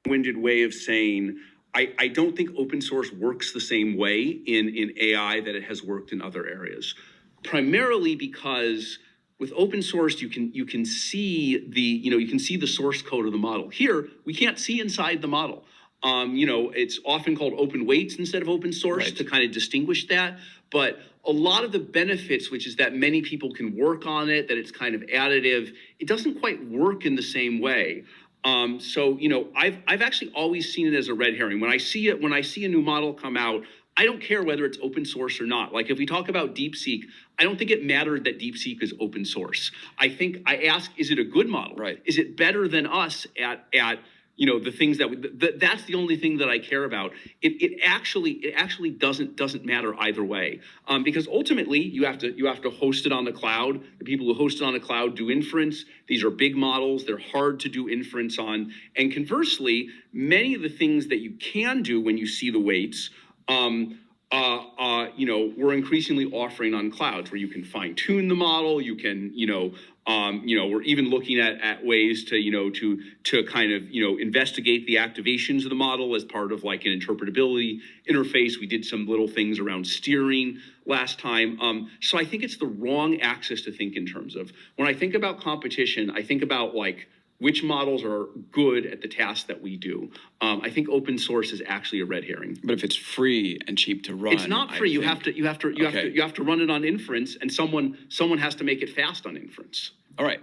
winded way of saying, I don't think open source works the same way in AI that it has worked in other areas. Primarily because with open source, you can see the source code of the model. Here, we can't see inside the model. It's often called open weights instead of open source to kind of distinguish that. But a lot of the benefits, which is that many people can work on it, that it's kind of additive, it doesn't quite work in the same way. I've actually always seen it as a red herring. When I see a new model come out, I don't care whether it's open source or not. Like if we talk about DeepSeek, I don't think it mattered that DeepSeek is open source. I think I ask, is it a good model? Right. Is it better than us at the things that's the only thing that I care about. It actually doesn't matter either way, because ultimately you have to host it on the cloud. The people who host it on the cloud do inference. These are big models. They're hard to do inference on. And conversely, many of the things that you can do when you see the weights, we're increasingly offering on clouds where you can fine tune the model. You can, we're even looking at ways to kind of, investigate the activations of the model as part of like an interpretability interface. We did some little things around steering last time. So I think it's the wrong axis to think in terms of. When I think about competition, I think about like, which models are good at the tasks that we do. I think open source is actually a red herring. But if it's free and cheap to run, it's not free. You have to run it on inference, and someone has to make it fast on inference. All right.